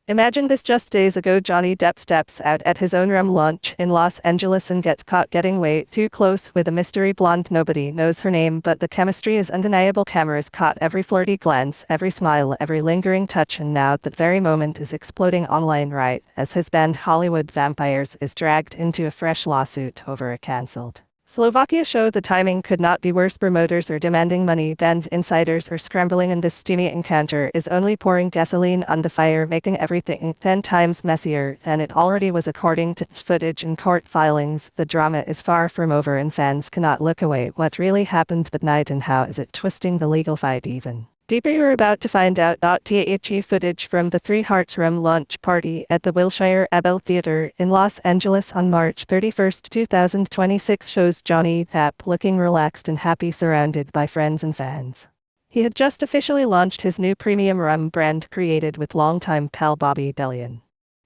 Imagine this: just days ago, Johnny Depp steps out at his own rum launch in Los Angeles and gets caught getting way too close with a mystery blonde. Nobody knows her name, but the chemistry is undeniable. Cameras caught every flirty glance, every smile, every lingering touch, and now that very moment is exploding online right as his band Hollywood Vampires is dragged into a fresh lawsuit over a cancelled Slovakia show. The timing could not be worse. Promoters are demanding money, band insiders are scrambling, and this steamy encounter is only pouring gasoline on the fire, making everything 10 times messier than it already was. According to footage and court filings, the drama is far from over and fans cannot look away. What really happened that night and how is it twisting the legal fight even deeper? You're about to find out. The footage from the Three Hearts Rum launch party at the Wilshire Abel Theatre in Los Angeles on March 31, 2026 shows Johnny Depp looking relaxed and happy, surrounded by friends and fans. He had just officially launched his new premium rum brand created with longtime pal Bobby Delian.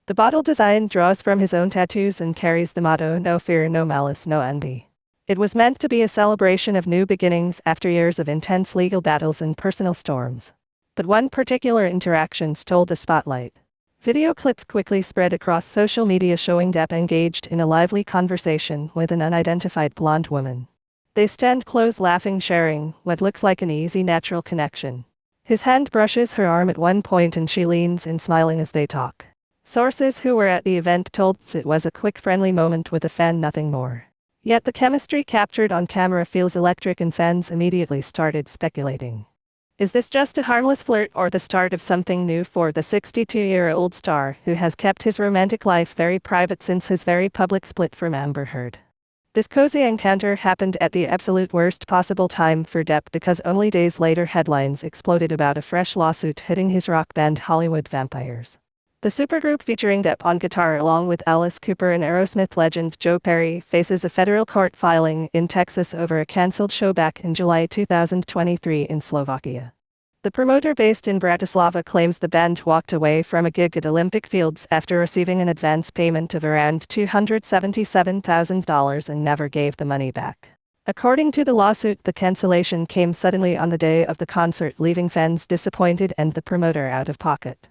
The bottle design draws from his own tattoos and carries the motto "No fear, no malice, no envy." It was meant to be a celebration of new beginnings after years of intense legal battles and personal storms. But one particular interaction stole the spotlight. Video clips quickly spread across social media showing Depp engaged in a lively conversation with an unidentified blonde woman. They stand close, laughing, sharing what looks like an easy, natural connection. His hand brushes her arm at one point and she leans in, smiling as they talk. Sources who were at the event told it was a quick, friendly moment with a fan, nothing more. Yet the chemistry captured on camera feels electric, and fans immediately started speculating. Is this just a harmless flirt or the start of something new for the 62-year-old star who has kept his romantic life very private since his very public split from Amber Heard? This cozy encounter happened at the absolute worst possible time for Depp, because only days later headlines exploded about a fresh lawsuit hitting his rock band Hollywood Vampires. The supergroup featuring Depp on guitar along with Alice Cooper and Aerosmith legend Joe Perry faces a federal court filing in Texas over a cancelled show back in July 2023 in Slovakia. The promoter based in Bratislava claims the band walked away from a gig at Olympic Fields after receiving an advance payment of around $277,000 and never gave the money back. According to the lawsuit, the cancellation came suddenly on the day of the concert, leaving fans disappointed and the promoter out of pocket.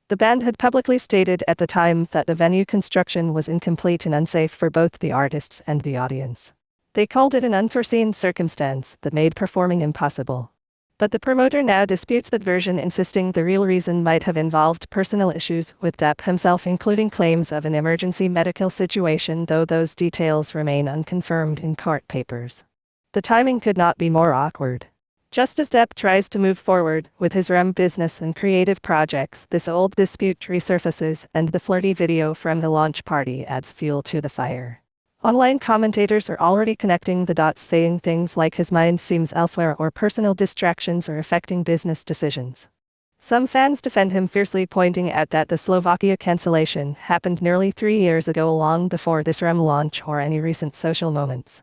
The band had publicly stated at the time that the venue construction was incomplete and unsafe for both the artists and the audience. They called it an unforeseen circumstance that made performing impossible. But the promoter now disputes that version, insisting the real reason might have involved personal issues with Depp himself, including claims of an emergency medical situation, though those details remain unconfirmed in court papers. The timing could not be more awkward. Just as Depp tries to move forward with his rum business and creative projects, this old dispute resurfaces, and the flirty video from the launch party adds fuel to the fire. Online commentators are already connecting the dots, saying things like his mind seems elsewhere or personal distractions are affecting business decisions. Some fans defend him fiercely, pointing out that the Slovakia cancellation happened nearly 3 years ago, long before this rum launch or any recent social moments.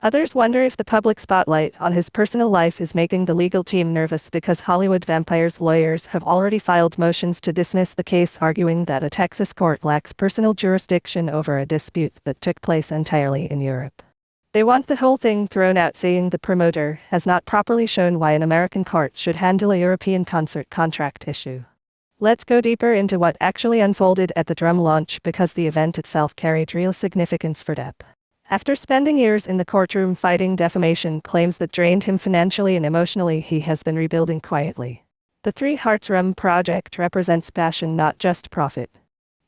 Others wonder if the public spotlight on his personal life is making the legal team nervous, because Hollywood Vampires lawyers have already filed motions to dismiss the case, arguing that a Texas court lacks personal jurisdiction over a dispute that took place entirely in Europe. They want the whole thing thrown out, saying the promoter has not properly shown why an American court should handle a European concert contract issue. Let's go deeper into what actually unfolded at the drum launch, because the event itself carried real significance for Depp. After spending years in the courtroom fighting defamation claims that drained him financially and emotionally, he has been rebuilding quietly. The Three Hearts Rum project represents passion, not just profit.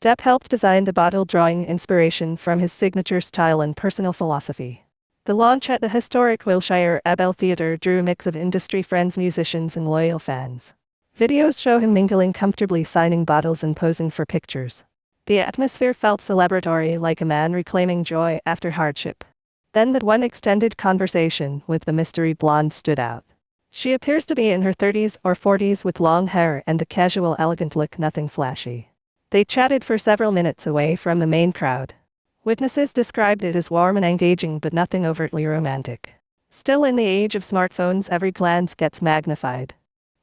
Depp helped design the bottle, drawing inspiration from his signature style and personal philosophy. The launch at the historic Wilshire Abel Theatre drew a mix of industry friends, musicians, and loyal fans. Videos show him mingling comfortably, signing bottles and posing for pictures. The atmosphere felt celebratory, like a man reclaiming joy after hardship. Then that one extended conversation with the mystery blonde stood out. She appears to be in her 30s or 40s with long hair and a casual, elegant look, nothing flashy. They chatted for several minutes away from the main crowd. Witnesses described it as warm and engaging, but nothing overtly romantic. Still, in the age of smartphones, every glance gets magnified.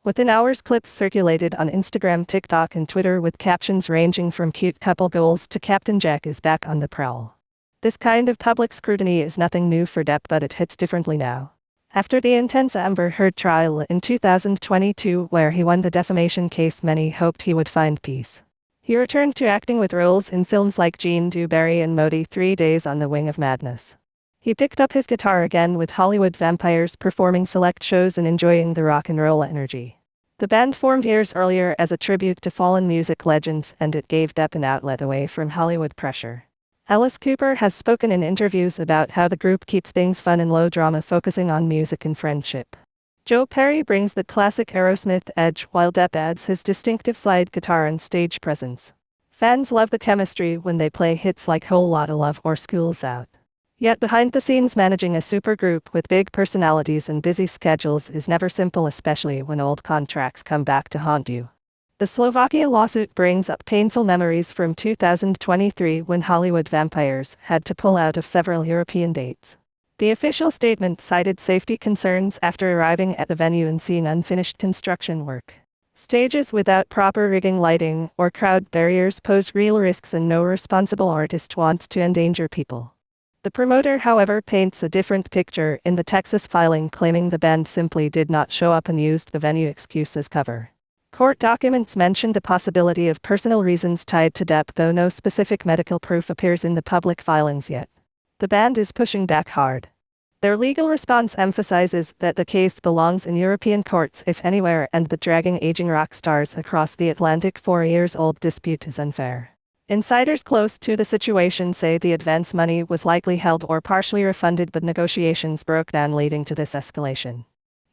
Within hours, clips circulated on Instagram, TikTok, and Twitter with captions ranging from "cute couple goals" to "Captain Jack is back on the prowl." This kind of public scrutiny is nothing new for Depp, but it hits differently now. After the intense Amber Heard trial in 2022, where he won the defamation case, many hoped he would find peace. He returned to acting with roles in films like Jean Du Barry and Modi 3 Days on the Wing of Madness. He picked up his guitar again with Hollywood Vampires, performing select shows and enjoying the rock and roll energy. The band formed years earlier as a tribute to fallen music legends, and it gave Depp an outlet away from Hollywood pressure. Alice Cooper has spoken in interviews about how the group keeps things fun and low drama, focusing on music and friendship. Joe Perry brings the classic Aerosmith edge, while Depp adds his distinctive slide guitar and stage presence. Fans love the chemistry when they play hits like Whole Lotta Love or School's Out. Yet behind the scenes, managing a supergroup with big personalities and busy schedules is never simple, especially when old contracts come back to haunt you. The Slovakia lawsuit brings up painful memories from 2023, when Hollywood Vampires had to pull out of several European dates. The official statement cited safety concerns after arriving at the venue and seeing unfinished construction work. Stages without proper rigging, lighting, or crowd barriers pose real risks, and no responsible artist wants to endanger people. The promoter, however, paints a different picture in the Texas filing, claiming the band simply did not show up and used the venue excuse as cover. Court documents mention the possibility of personal reasons tied to Depp, though no specific medical proof appears in the public filings yet. The band is pushing back hard. Their legal response emphasizes that the case belongs in European courts, if anywhere, and that dragging aging rock stars across the Atlantic for a years-old dispute is unfair. Insiders close to the situation say the advance money was likely held or partially refunded, but negotiations broke down, leading to this escalation.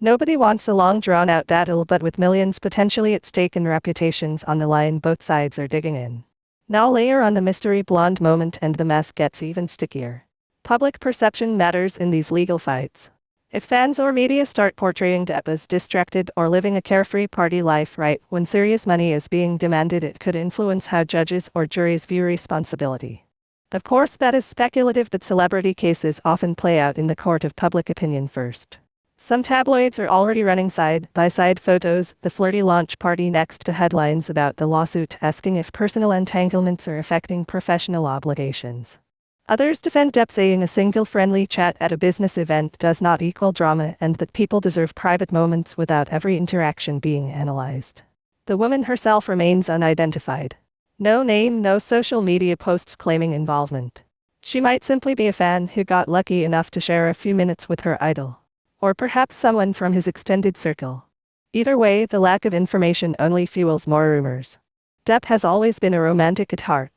Nobody wants a long, drawn-out battle, but with millions potentially at stake and reputations on the line, both sides are digging in. Now layer on the mystery blonde moment and the mess gets even stickier. Public perception matters in these legal fights. If fans or media start portraying Depp as distracted or living a carefree party life right when serious money is being demanded, it could influence how judges or juries view responsibility. Of course, that is speculative, but celebrity cases often play out in the court of public opinion first. Some tabloids are already running side-by-side photos, the flirty launch party next to headlines about the lawsuit, asking if personal entanglements are affecting professional obligations. Others defend Depp, saying a single friendly chat at a business event does not equal drama, and that people deserve private moments without every interaction being analyzed. The woman herself remains unidentified. No name, no social media posts claiming involvement. She might simply be a fan who got lucky enough to share a few minutes with her idol. Or perhaps someone from his extended circle. Either way, the lack of information only fuels more rumors. Depp has always been a romantic at heart.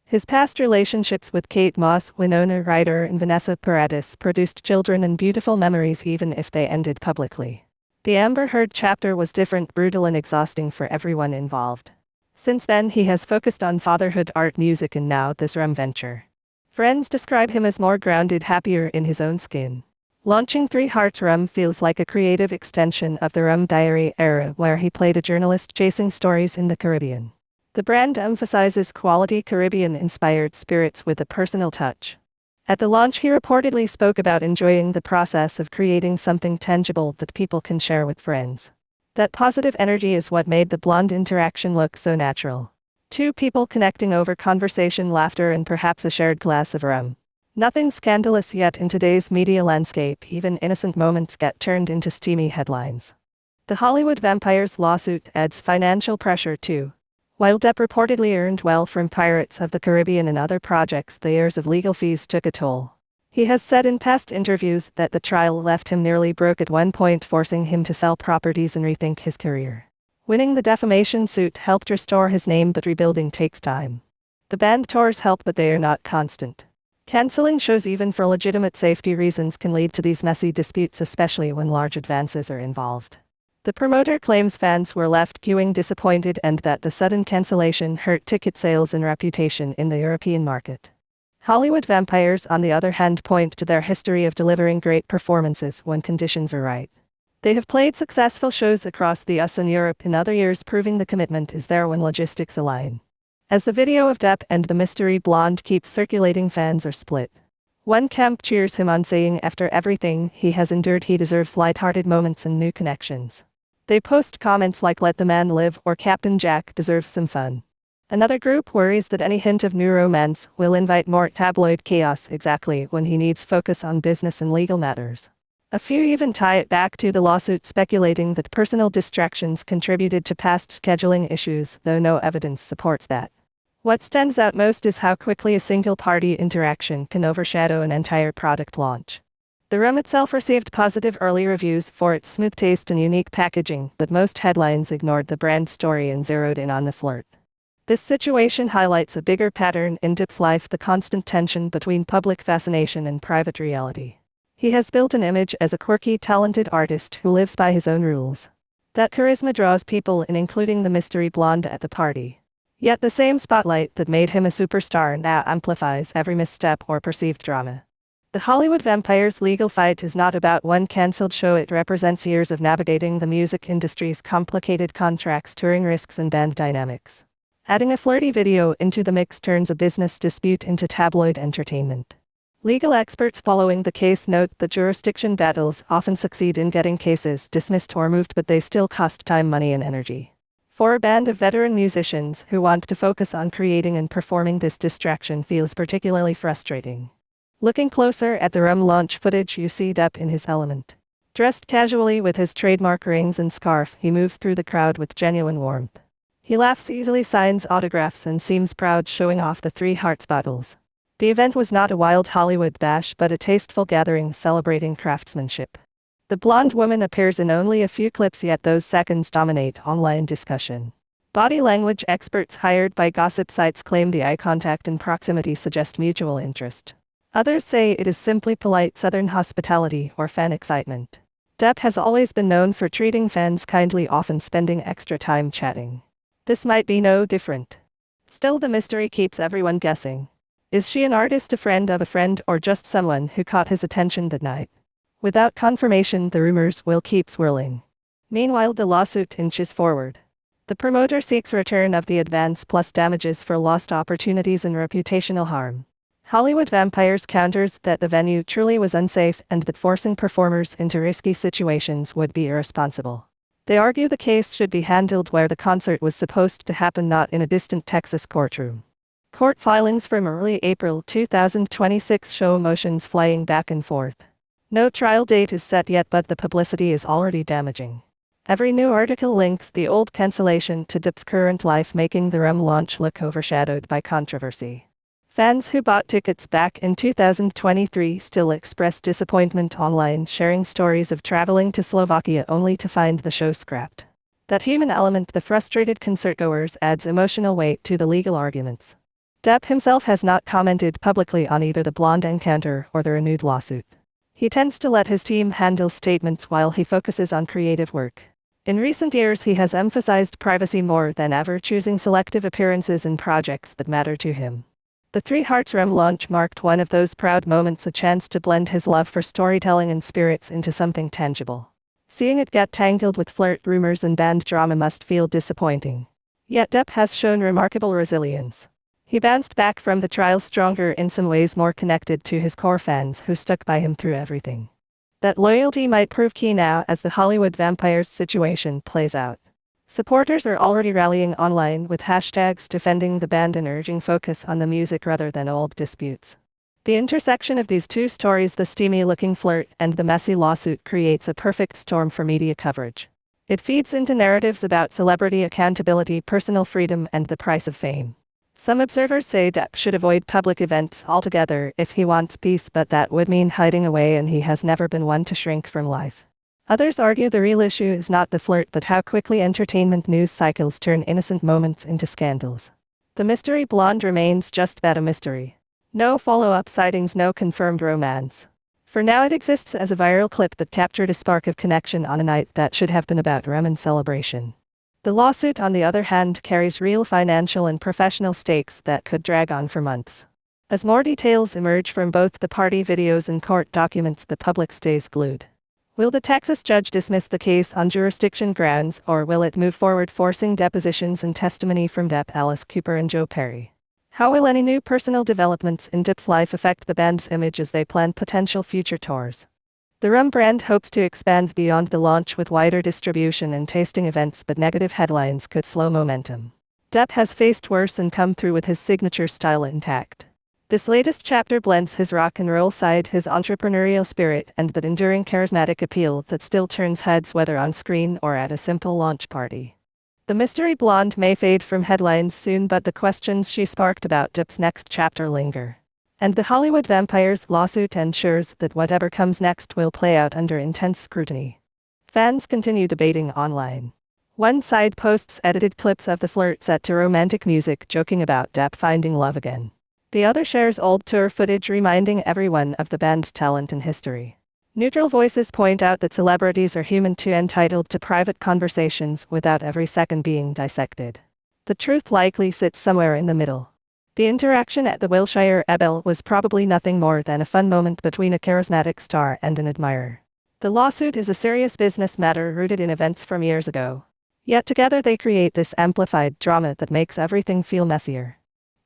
His past relationships with Kate Moss, Winona Ryder, and Vanessa Paradis produced children and beautiful memories, even if they ended publicly. The Amber Heard chapter was different, brutal and exhausting for everyone involved. Since then, he has focused on fatherhood, art, music, and now this rum venture. Friends describe him as more grounded, happier in his own skin. Launching Three Hearts Rum feels like a creative extension of the Rum Diary era, where he played a journalist chasing stories in the Caribbean. The brand emphasizes quality Caribbean-inspired spirits with a personal touch. At the launch, he reportedly spoke about enjoying the process of creating something tangible that people can share with friends. That positive energy is what made the blonde interaction look so natural. Two people connecting over conversation, laughter, and perhaps a shared glass of rum. Nothing scandalous, yet in today's media landscape, even innocent moments get turned into steamy headlines. The Hollywood Vampires lawsuit adds financial pressure too. While Depp reportedly earned well from Pirates of the Caribbean and other projects, the years of legal fees took a toll. He has said in past interviews that the trial left him nearly broke at one point, forcing him to sell properties and rethink his career. Winning the defamation suit helped restore his name, but rebuilding takes time. The band tours help, but they are not constant. Canceling shows even for legitimate safety reasons can lead to these messy disputes, especially when large advances are involved. The promoter claims fans were left queuing disappointed and that the sudden cancellation hurt ticket sales and reputation in the European market. Hollywood Vampires, on the other hand, point to their history of delivering great performances when conditions are right. They have played successful shows across the US and Europe in other years, proving the commitment is there when logistics align. As the video of Depp and the mystery blonde keeps circulating, fans are split. One camp cheers him on, saying after everything he has endured, he deserves lighthearted moments and new connections. They post comments like "Let the man live" or "Captain Jack deserves some fun." Another group worries that any hint of new romance will invite more tabloid chaos, exactly when he needs focus on business and legal matters. A few even tie it back to the lawsuit, speculating that personal distractions contributed to past scheduling issues, though no evidence supports that. What stands out most is how quickly a single party interaction can overshadow an entire product launch. The rum itself received positive early reviews for its smooth taste and unique packaging, but most headlines ignored the brand story and zeroed in on the flirt. This situation highlights a bigger pattern in Depp's life: the constant tension between public fascination and private reality. He has built an image as a quirky, talented artist who lives by his own rules. That charisma draws people in, including the mystery blonde at the party. Yet the same spotlight that made him a superstar now amplifies every misstep or perceived drama. The Hollywood vampire's legal fight is not about one cancelled show. It represents years of navigating the music industry's complicated contracts, touring risks, and band dynamics. Adding a flirty video into the mix turns a business dispute into tabloid entertainment. Legal experts following the case note that jurisdiction battles often succeed in getting cases dismissed or moved, but they still cost time, money, and energy. For a band of veteran musicians who want to focus on creating and performing, this distraction feels particularly frustrating. Looking closer at the rum launch footage, you see Depp in his element. Dressed casually with his trademark rings and scarf, he moves through the crowd with genuine warmth. He laughs easily, signs autographs, and seems proud, showing off the 3 Hearts bottles. The event was not a wild Hollywood bash, but a tasteful gathering celebrating craftsmanship. The blonde woman appears in only a few clips, yet those seconds dominate online discussion. Body language experts hired by gossip sites claim the eye contact and proximity suggest mutual interest. Others say it is simply polite Southern hospitality or fan excitement. Depp has always been known for treating fans kindly, often spending extra time chatting. This might be no different. Still, the mystery keeps everyone guessing. Is she an artist, a friend of a friend, or just someone who caught his attention that night? Without confirmation, the rumors will keep swirling. Meanwhile, the lawsuit inches forward. The promoter seeks return of the advance plus damages for lost opportunities and reputational harm. Hollywood Vampires counters that the venue truly was unsafe and that forcing performers into risky situations would be irresponsible. They argue the case should be handled where the concert was supposed to happen, not in a distant Texas courtroom. Court filings from early April 2026 show emotions flying back and forth. No trial date is set yet, but the publicity is already damaging. Every new article links the old cancellation to Depp's current life, making the rum launch look overshadowed by controversy. Fans who bought tickets back in 2023 still express disappointment online, sharing stories of traveling to Slovakia only to find the show scrapped. That human element, the frustrated concertgoers, adds emotional weight to the legal arguments. Depp himself has not commented publicly on either the blonde encounter or the renewed lawsuit. He tends to let his team handle statements while he focuses on creative work. In recent years, he has emphasized privacy more than ever, choosing selective appearances in projects that matter to him. The 3 Hearts rum launch marked one of those proud moments, a chance to blend his love for storytelling and spirits into something tangible. Seeing it get tangled with flirt rumors and band drama must feel disappointing. Yet Depp has shown remarkable resilience. He bounced back from the trial stronger, in some ways more connected to his core fans who stuck by him through everything. That loyalty might prove key now as the Hollywood Vampires situation plays out. Supporters are already rallying online with hashtags defending the band and urging focus on the music rather than old disputes. The intersection of these two stories, the steamy-looking flirt and the messy lawsuit, creates a perfect storm for media coverage. It feeds into narratives about celebrity accountability, personal freedom, and the price of fame. Some observers say Depp should avoid public events altogether if he wants peace, but that would mean hiding away, and he has never been one to shrink from life. Others argue the real issue is not the flirt, but how quickly entertainment news cycles turn innocent moments into scandals. The mystery blonde remains just that, a mystery. No follow-up sightings, no confirmed romance. For now, it exists as a viral clip that captured a spark of connection on a night that should have been about rum and celebration. The lawsuit, on the other hand, carries real financial and professional stakes that could drag on for months. As more details emerge from both the party videos and court documents, the public stays glued. Will the Texas judge dismiss the case on jurisdiction grounds, or will it move forward, forcing depositions and testimony from Depp, Alice Cooper, and Joe Perry? How will any new personal developments in Depp's life affect the band's image as they plan potential future tours? The rum brand hopes to expand beyond the launch with wider distribution and tasting events, but negative headlines could slow momentum. Depp has faced worse and come through with his signature style intact. This latest chapter blends his rock and roll side, his entrepreneurial spirit, and that enduring charismatic appeal that still turns heads whether on screen or at a simple launch party. The mystery blonde may fade from headlines soon, but the questions she sparked about Depp's next chapter linger. And the Hollywood vampire's lawsuit ensures that whatever comes next will play out under intense scrutiny. Fans continue debating online. One side posts edited clips of the flirt set to romantic music joking about Depp finding love again. The other shares old tour footage reminding everyone of the band's talent and history. Neutral voices point out that celebrities are human too, entitled to private conversations without every second being dissected. The truth likely sits somewhere in the middle. The interaction at the Wilshire Ebel was probably nothing more than a fun moment between a charismatic star and an admirer. The lawsuit is a serious business matter rooted in events from years ago. Yet together they create this amplified drama that makes everything feel messier.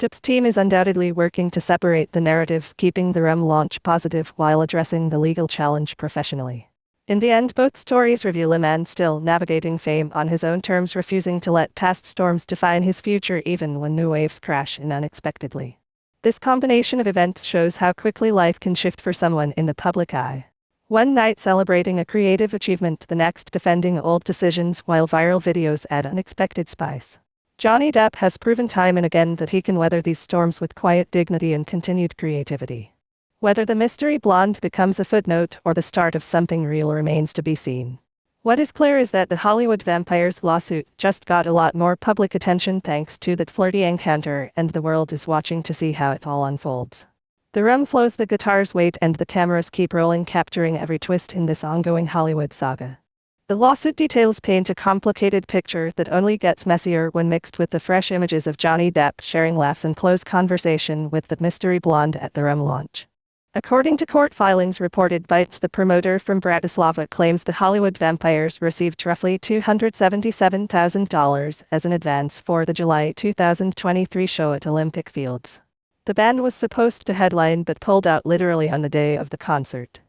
Depp's team is undoubtedly working to separate the narratives, keeping the rum launch positive while addressing the legal challenge professionally. In the end, both stories reveal a man still navigating fame on his own terms, refusing to let past storms define his future even when new waves crash in unexpectedly. This combination of events shows how quickly life can shift for someone in the public eye. One night celebrating a creative achievement, the next defending old decisions, while viral videos add unexpected spice. Johnny Depp has proven time and again that he can weather these storms with quiet dignity and continued creativity. Whether the mystery blonde becomes a footnote or the start of something real remains to be seen. What is clear is that the Hollywood vampire's lawsuit just got a lot more public attention thanks to that flirty encounter, and the world is watching to see how it all unfolds. The rum flows, the guitars wait, and the cameras keep rolling, capturing every twist in this ongoing Hollywood saga. The lawsuit details paint a complicated picture that only gets messier when mixed with the fresh images of Johnny Depp sharing laughs and close conversation with the mystery blonde at the rum launch. According to court filings reported by the promoter from Bratislava claims the Hollywood vampires received roughly $277,000 as an advance for the July 2023 show at Olympic Fields. The band was supposed to headline but pulled out literally on the day of the concert.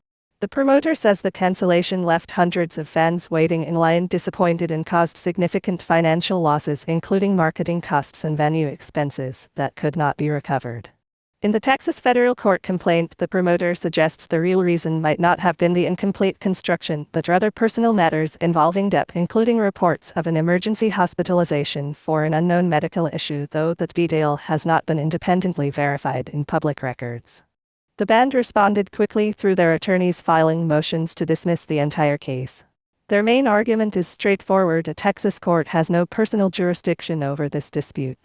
The promoter says the cancellation left hundreds of fans waiting in line, disappointed, and caused significant financial losses, including marketing costs and venue expenses that could not be recovered. In the Texas federal court complaint, the promoter suggests the real reason might not have been the incomplete construction, but rather personal matters involving Depp, including reports of an emergency hospitalization for an unknown medical issue, though that detail has not been independently verified in public records. The band responded quickly through their attorneys filing motions to dismiss the entire case. Their main argument is straightforward: a Texas court has no personal jurisdiction over this dispute.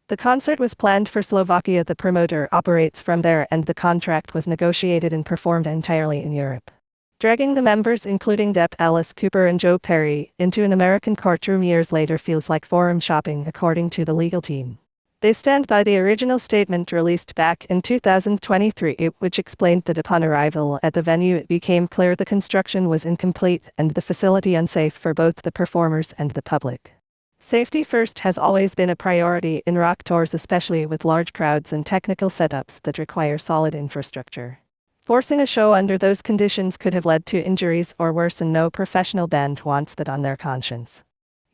The concert was planned for Slovakia, the promoter operates from there, and the contract was negotiated and performed entirely in Europe. Dragging the members, including Depp, Alice Cooper, and Joe Perry, into an American courtroom years later feels like forum shopping, according to the legal team. They stand by the original statement released back in 2023, which explained that upon arrival at the venue it became clear the construction was incomplete and the facility unsafe for both the performers and the public. Safety first has always been a priority in rock tours, especially with large crowds and technical setups that require solid infrastructure. Forcing a show under those conditions could have led to injuries or worse, and no professional band wants that on their conscience.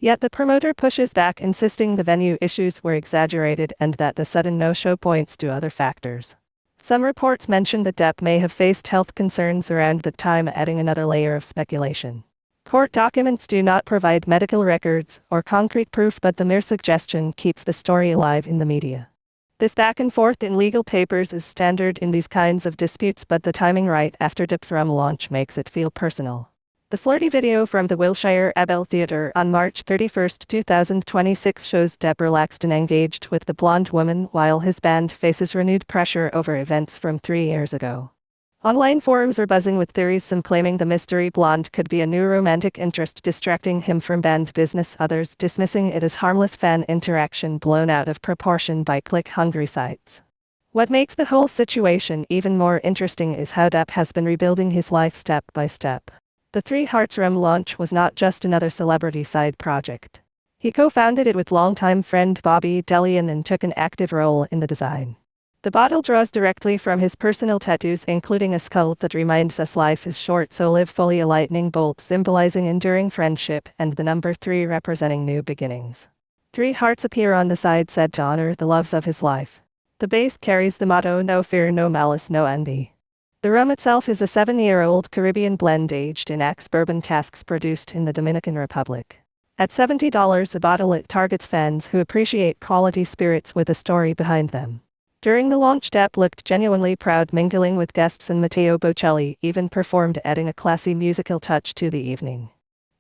Yet the promoter pushes back, insisting the venue issues were exaggerated and that the sudden no-show points to other factors. Some reports mention that Depp may have faced health concerns around that time, adding another layer of speculation. Court documents do not provide medical records or concrete proof, but the mere suggestion keeps the story alive in the media. This back and forth in legal papers is standard in these kinds of disputes, but the timing right after Depp's rum launch makes it feel personal. The flirty video from the Wilshire Ebel Theatre on March 31, 2026 shows Depp relaxed and engaged with the blonde woman while his band faces renewed pressure over events from 3 years ago. Online forums are buzzing with theories, some claiming the mystery blonde could be a new romantic interest distracting him from band business, others dismissing it as harmless fan interaction blown out of proportion by click-hungry sites. What makes the whole situation even more interesting is how Depp has been rebuilding his life step by step. The Three Hearts rum launch was not just another celebrity side project. He co-founded it with longtime friend Bobby Delian and took an active role in the design. The bottle draws directly from his personal tattoos, including a skull that reminds us life is short, so live fully, a lightning bolt symbolizing enduring friendship, and the number 3 representing new beginnings. 3 hearts appear on the side, said to honor the loves of his life. The base carries the motto "No fear, no malice, no envy." The rum itself is a 7-year-old Caribbean blend aged in ex-bourbon casks produced in the Dominican Republic. At $70 a bottle, it targets fans who appreciate quality spirits with a story behind them. During the launch, Depp looked genuinely proud, mingling with guests, and Matteo Bocelli even performed, adding a classy musical touch to the evening.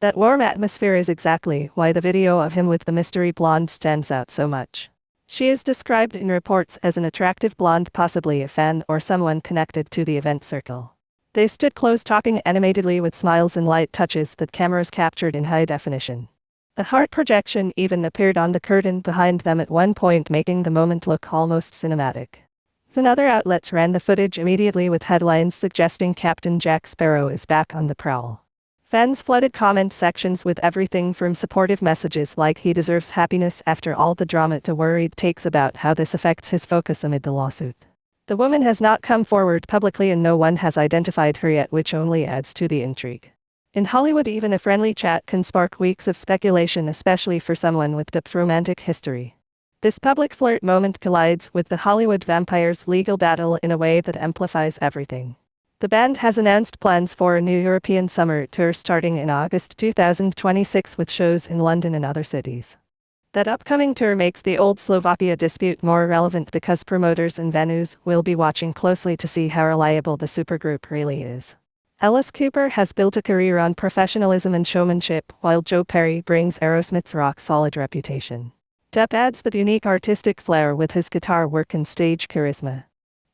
That warm atmosphere is exactly why the video of him with the mystery blonde stands out so much. She is described in reports as an attractive blonde, possibly a fan or someone connected to the event circle. They stood close, talking animatedly with smiles and light touches that cameras captured in high definition. A heart projection even appeared on the curtain behind them at one point, making the moment look almost cinematic. Some other outlets ran the footage immediately with headlines suggesting Captain Jack Sparrow is back on the prowl. Fans flooded comment sections with everything from supportive messages like he deserves happiness after all the drama to worried takes about how this affects his focus amid the lawsuit. The woman has not come forward publicly and no one has identified her yet, which only adds to the intrigue. In Hollywood, even a friendly chat can spark weeks of speculation, especially for someone with Depp's romantic history. This public flirt moment collides with the Hollywood vampire's legal battle in a way that amplifies everything. The band has announced plans for a new European summer tour starting in August 2026 with shows in London and other cities. That upcoming tour makes the old Slovakia dispute more relevant because promoters and venues will be watching closely to see how reliable the supergroup really is. Alice Cooper has built a career on professionalism and showmanship, while Joe Perry brings Aerosmith's rock-solid reputation. Depp adds the unique artistic flair with his guitar work and stage charisma.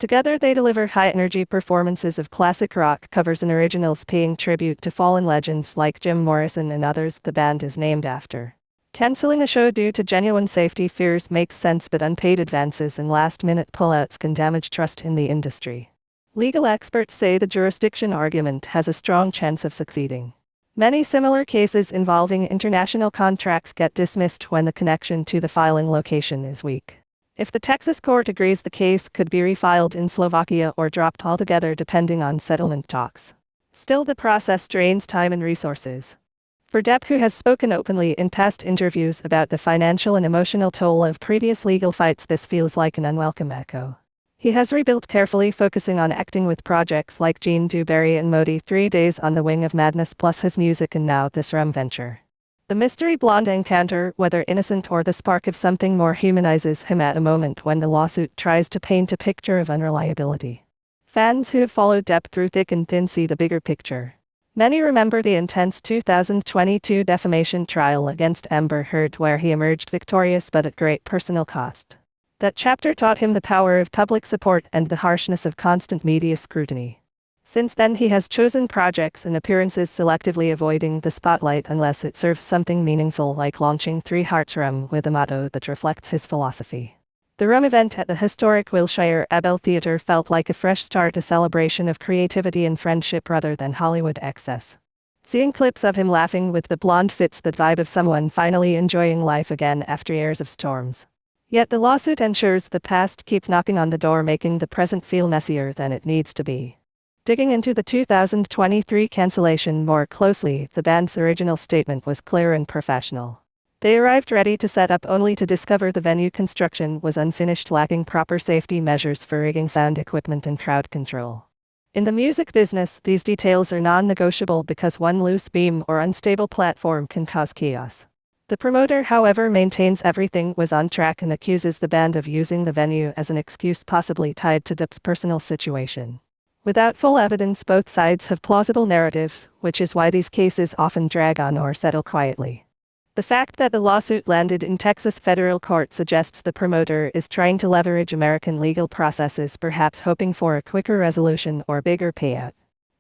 Together they deliver high-energy performances of classic rock covers and originals, paying tribute to fallen legends like Jim Morrison and others the band is named after. Canceling a show due to genuine safety fears makes sense, but unpaid advances and last-minute pullouts can damage trust in the industry. Legal experts say the jurisdiction argument has a strong chance of succeeding. Many similar cases involving international contracts get dismissed when the connection to the filing location is weak. If the Texas court agrees, the case could be refiled in Slovakia or dropped altogether depending on settlement talks. Still, the process drains time and resources. For Depp, who has spoken openly in past interviews about the financial and emotional toll of previous legal fights, this feels like an unwelcome echo. He has rebuilt carefully, focusing on acting with projects like Jean Dewberry and Modi, 3 Days on the Wing of Madness, plus his music and now this rum venture. The mystery blonde encounter, whether innocent or the spark of something more, humanizes him at a moment when the lawsuit tries to paint a picture of unreliability. Fans who have followed Depp through thick and thin see the bigger picture. Many remember the intense 2022 defamation trial against Amber Heard, where he emerged victorious but at great personal cost. That chapter taught him the power of public support and the harshness of constant media scrutiny. Since then, he has chosen projects and appearances selectively, avoiding the spotlight unless it serves something meaningful, like launching 3 Hearts Rum with a motto that reflects his philosophy. The rum event at the historic Wilshire Abbey Theatre felt like a fresh start, a celebration of creativity and friendship rather than Hollywood excess. Seeing clips of him laughing with the blonde fits that vibe of someone finally enjoying life again after years of storms. Yet the lawsuit ensures the past keeps knocking on the door, making the present feel messier than it needs to be. Digging into the 2023 cancellation more closely, the band's original statement was clear and professional. They arrived ready to set up, only to discover the venue construction was unfinished, lacking proper safety measures for rigging, sound equipment, and crowd control. In the music business, these details are non-negotiable because one loose beam or unstable platform can cause chaos. The promoter, however, maintains everything was on track and accuses the band of using the venue as an excuse, possibly tied to Depp's personal situation. Without full evidence, both sides have plausible narratives, which is why these cases often drag on or settle quietly. The fact that the lawsuit landed in Texas federal court suggests the promoter is trying to leverage American legal processes, perhaps hoping for a quicker resolution or bigger payout.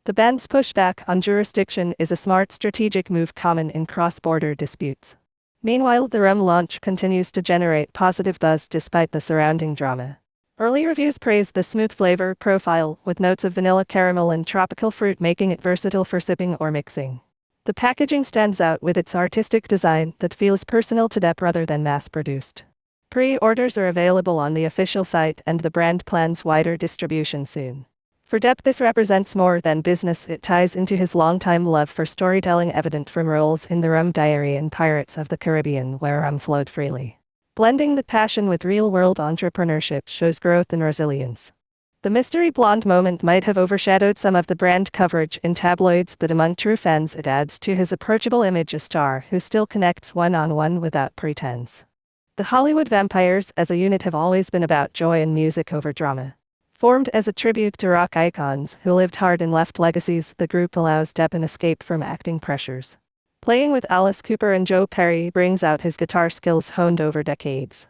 The band's pushback on jurisdiction is a smart strategic move common in cross-border disputes. Meanwhile, the rum launch continues to generate positive buzz despite the surrounding drama. Early reviews praise the smooth flavor profile, with notes of vanilla, caramel, and tropical fruit, making it versatile for sipping or mixing. The packaging stands out with its artistic design that feels personal to Depp rather than mass-produced. Pre-orders are available on the official site, and the brand plans wider distribution soon. For Depp, this represents more than business. It ties into his longtime love for storytelling, evident from roles in The Rum Diary and Pirates of the Caribbean, where rum flowed freely. Blending the passion with real-world entrepreneurship shows growth and resilience. The mystery blonde moment might have overshadowed some of the brand coverage in tabloids, but among true fans it adds to his approachable image a star who still connects one-on-one without pretense. The Hollywood vampires as a unit have always been about joy and music over drama. Formed as a tribute to rock icons who lived hard and left legacies, the group allows Depp an escape from acting pressures. Playing with Alice Cooper and Joe Perry brings out his guitar skills honed over decades.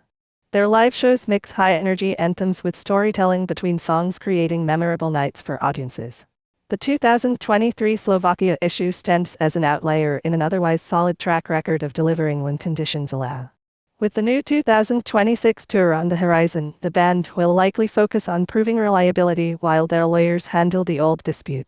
Their live shows mix high-energy anthems with storytelling between songs, creating memorable nights for audiences. The 2023 Slovakia issue stands as an outlier in an otherwise solid track record of delivering when conditions allow. With the new 2026 tour on the horizon, the band will likely focus on proving reliability while their lawyers handle the old dispute.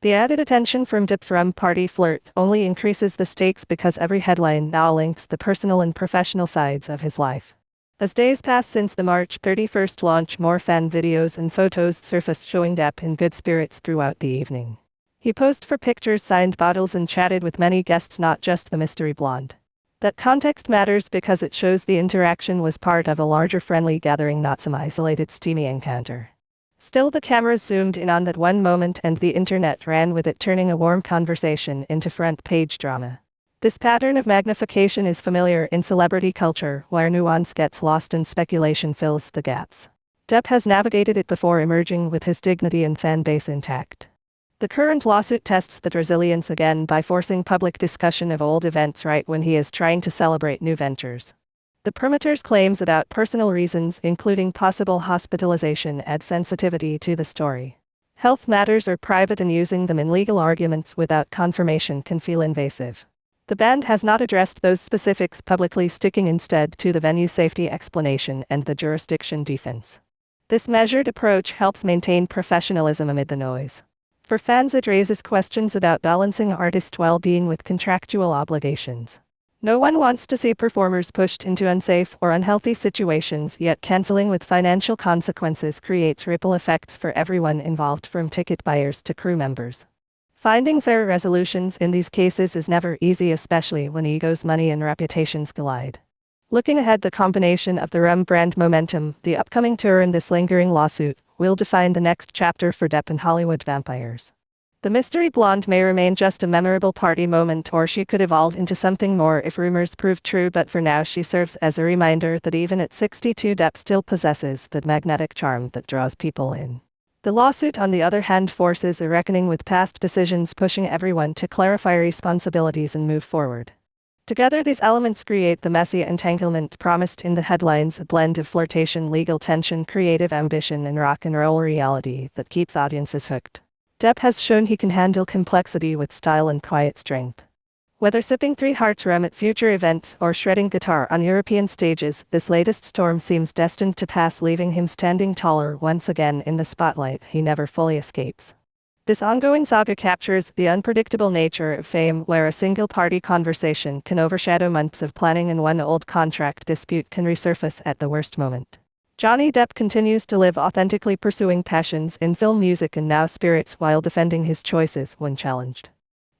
The added attention from Depp's rum party flirt only increases the stakes because every headline now links the personal and professional sides of his life. As days pass since the March 31st launch, more fan videos and photos surfaced showing Depp in good spirits throughout the evening. He posed for pictures, signed bottles, and chatted with many guests, not just the mystery blonde. That context matters because it shows the interaction was part of a larger friendly gathering, not some isolated steamy encounter. Still, the cameras zoomed in on that one moment and the internet ran with it, turning a warm conversation into front-page drama. This pattern of magnification is familiar in celebrity culture, where nuance gets lost and speculation fills the gaps. Depp has navigated it before, emerging with his dignity and fan base intact. The current lawsuit tests that resilience again by forcing public discussion of old events right when he is trying to celebrate new ventures. The promoter's claims about personal reasons, including possible hospitalization, add sensitivity to the story. Health matters are private, and using them in legal arguments without confirmation can feel invasive. The band has not addressed those specifics publicly, sticking instead to the venue safety explanation and the jurisdiction defense. This measured approach helps maintain professionalism amid the noise. For fans, it raises questions about balancing artist well-being with contractual obligations. No one wants to see performers pushed into unsafe or unhealthy situations, yet canceling with financial consequences creates ripple effects for everyone involved, from ticket buyers to crew members. Finding fair resolutions in these cases is never easy, especially when egos, money, and reputations collide. Looking ahead, the combination of the rum brand momentum, the upcoming tour, and this lingering lawsuit will define the next chapter for Depp and Hollywood vampires. The mystery blonde may remain just a memorable party moment, or she could evolve into something more if rumors prove true, but for now she serves as a reminder that even at 62, Depp still possesses that magnetic charm that draws people in. The lawsuit, on the other hand, forces a reckoning with past decisions, pushing everyone to clarify responsibilities and move forward. Together, these elements create the messy entanglement promised in the headlines, a blend of flirtation, legal tension, creative ambition, and rock and roll reality that keeps audiences hooked. Depp has shown he can handle complexity with style and quiet strength. Whether sipping 3 Hearts rum at future events or shredding guitar on European stages, this latest storm seems destined to pass, leaving him standing taller once again in the spotlight he never fully escapes. This ongoing saga captures the unpredictable nature of fame, where a single party conversation can overshadow months of planning and one old contract dispute can resurface at the worst moment. Johnny Depp continues to live authentically, pursuing passions in film, music, and now spirits while defending his choices when challenged.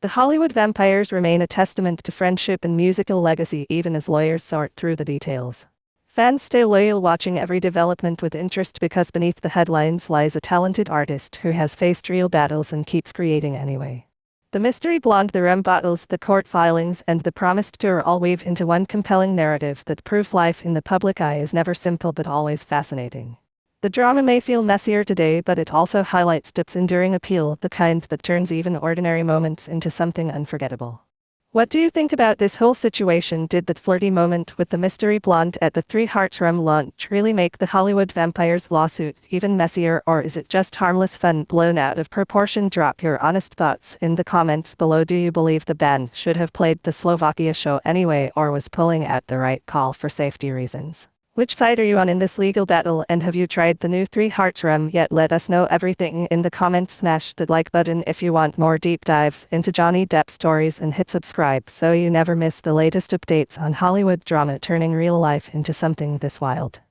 The Hollywood vampires remain a testament to friendship and musical legacy, even as lawyers sort through the details. Fans stay loyal, watching every development with interest, because beneath the headlines lies a talented artist who has faced real battles and keeps creating anyway. The mystery blonde, the rum bottles, the court filings, and the promised tour all weave into one compelling narrative that proves life in the public eye is never simple but always fascinating. The drama may feel messier today, but it also highlights Depp's enduring appeal, the kind that turns even ordinary moments into something unforgettable. What do you think about this whole situation? Did that flirty moment with the mystery blonde at the 3 Hearts rum launch really make the Hollywood vampires lawsuit even messier, or is it just harmless fun blown out of proportion? Drop your honest thoughts in the comments below. Do you believe the band should have played the Slovakia show anyway, or was pulling out the right call for safety reasons? Which side are you on in this legal battle, and have you tried the new 3 Hearts rum yet? Let us know everything in the comments. Smash that like button if you want more deep dives into Johnny Depp stories, and hit subscribe so you never miss the latest updates on Hollywood drama turning real life into something this wild.